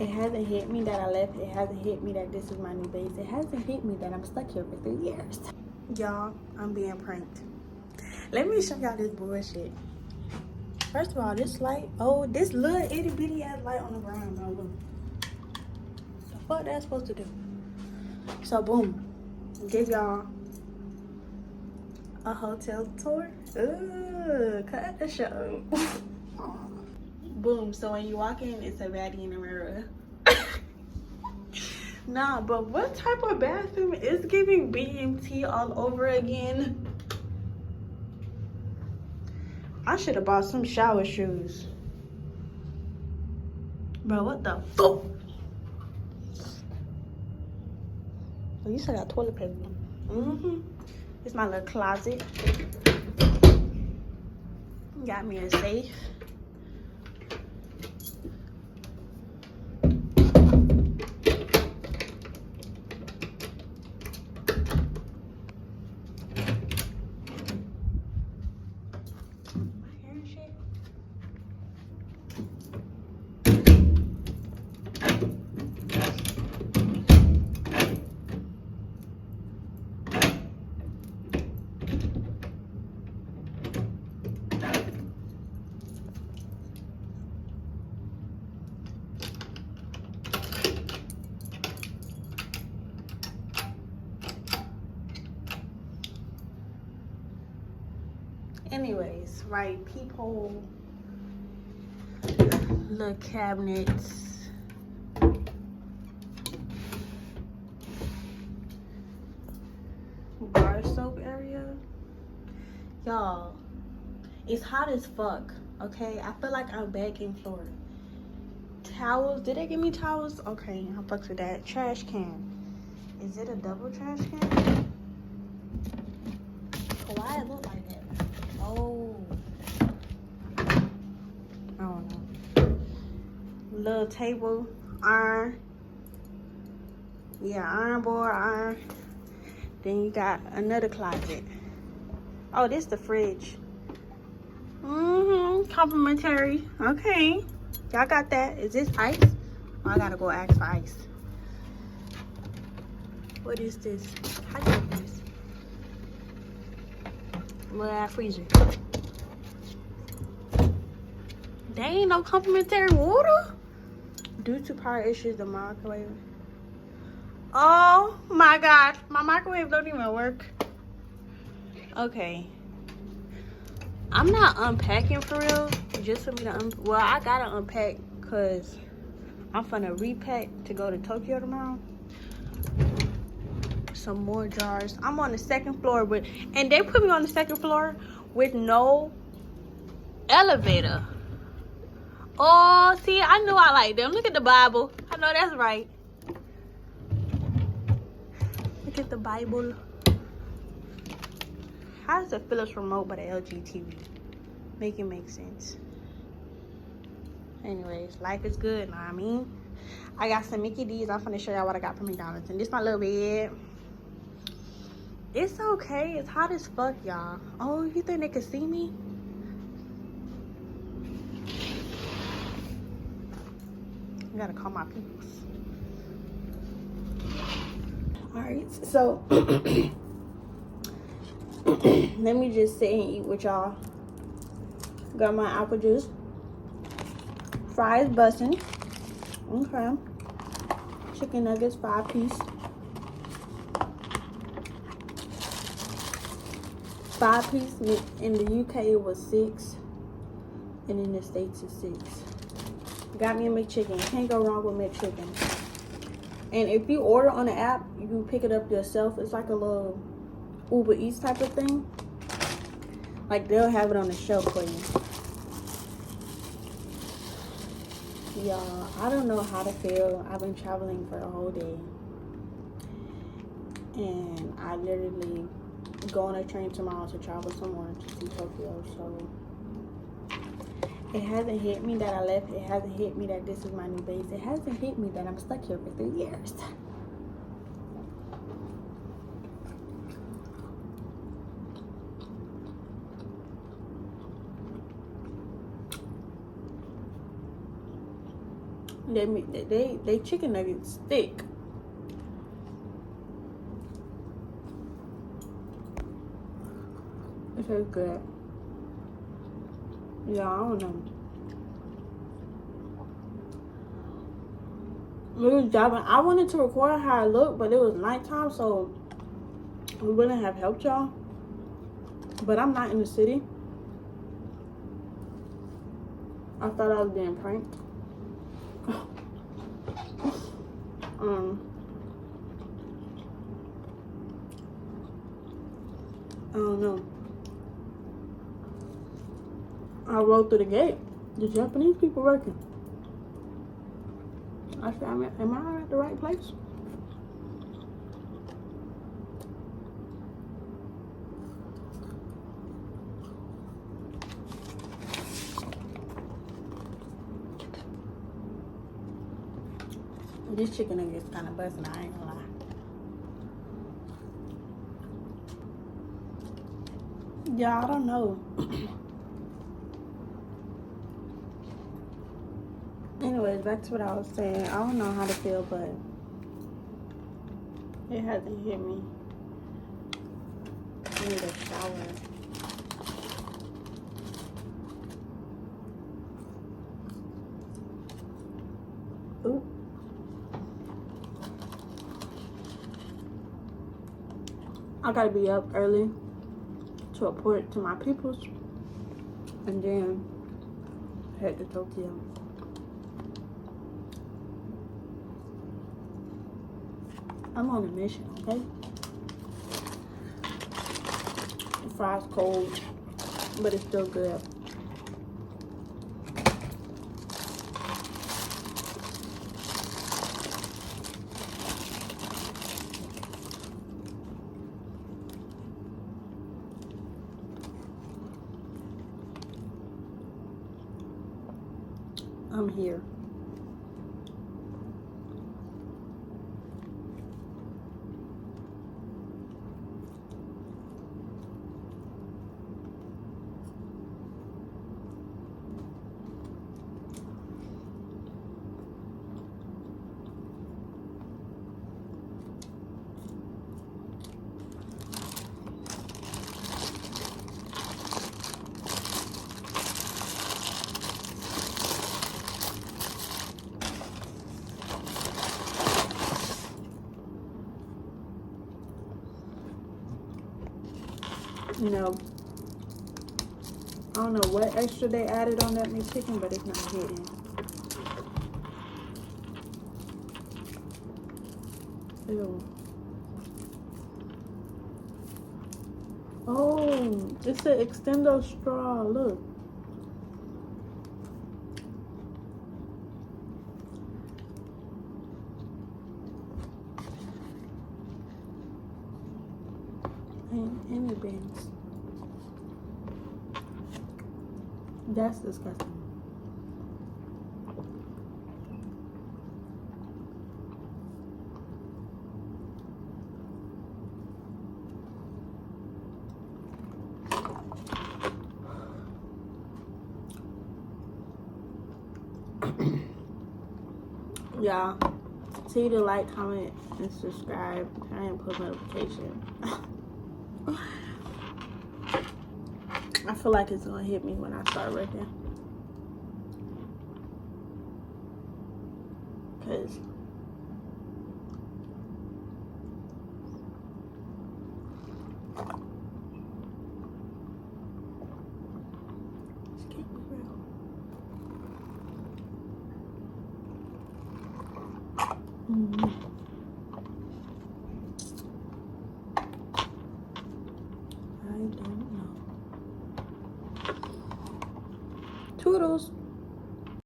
It hasn't hit me that I left. It hasn't hit me that this is my new base. It hasn't hit me that I'm stuck here for 3 years. Y'all, I'm being pranked. Let me show y'all this bullshit. First of all, this light, oh, this little itty bitty ass light on the ground, bro. Look. The fuck that's supposed to do? So boom, give y'all a hotel tour. Ooh, cut the show. Boom, so when you walk in, it's a baddie in the mirror. Nah, but what type of bathroom is giving BMT all over again? I should have bought some shower shoes. Bro, what the fuck? Oh, you still got toilet paper. It's my little closet. Got me a safe. Anyways, right, peephole, little cabinets, bar soap area. Y'all, it's hot as fuck, okay? I feel like I'm back in Florida. Towels, did they give me towels? Okay, I fucks with that. Trash can. Is it a double trash can? Why it look like that? Oh, I don't know. Little table, iron. Yeah, iron board, iron. Then you got another closet. Oh, this the fridge. Complimentary. Okay, y'all got that. Is this ice? Oh, I gotta go ask for ice. What is this? How do you open this? Little freezer. There ain't no complimentary water. Due to power issues, the microwave. Oh my god, my microwave don't even work. Okay, I'm not unpacking for real. Just for me to well, I gotta unpack because I'm finna repack to go to Tokyo tomorrow. Some more jars. I'm on the second floor and they put me on the second floor with no elevator. Oh, see, I knew I liked them. Look at the Bible. I know that's right. Look at the Bible. How does the Philips remote but the LG TV? Make it make sense. Anyways, life is good, know what I mean? I got some Mickey D's. I'm finna show y'all what I got from McDonald's. And this my little bed. It's okay. It's hot as fuck, y'all. Oh, you think they can see me? I gotta call my peoples. Alright, so let me just sit and eat with y'all. Got my apple juice. Fries bussin'. Okay. Chicken nuggets, 5-piece. 5-piece. In the UK it was 6. And in the States it's 6. Got me a McChicken. Can't go wrong with McChicken. And if you order on the app, you can pick it up yourself. It's like a little Uber Eats type of thing. Like they'll have it on the shelf for you. Y'all, I don't know how to feel. I've been traveling for a whole day. And I literally go on a train tomorrow to travel somewhere to see Tokyo. So it hasn't hit me that I left. It hasn't hit me that this is my new base. It hasn't hit me that I'm stuck here for 3 years. They chicken nuggets thick. It tastes good. Yeah, I don't know. We was driving. I wanted to record how I looked, but it was nighttime, so we wouldn't have helped y'all. But I'm not in the city. I thought I was being pranked. I don't know. I rode through the gate. The Japanese people working. I said, am I at the right place? This chicken nugget's kind of busting, I ain't gonna lie. Yeah, I don't know. Anyways, back to what I was saying. I don't know how to feel, but it hasn't hit me. I need a shower. Ooh. I gotta be up early to report to my peoples and then head to Tokyo. I'm on a mission, okay? The fries cold, but it's still good. I'm here. You know, I don't know what extra they added on that McChicken, but it's not hitting. Ew. Oh, it's an extendo straw. Look. And it bends. That's disgusting. Y'all, see to like, comment, and subscribe. I didn't put notification. I feel like it's gonna hit me when I start working. Cause this can't be real. I don't know. Toodles.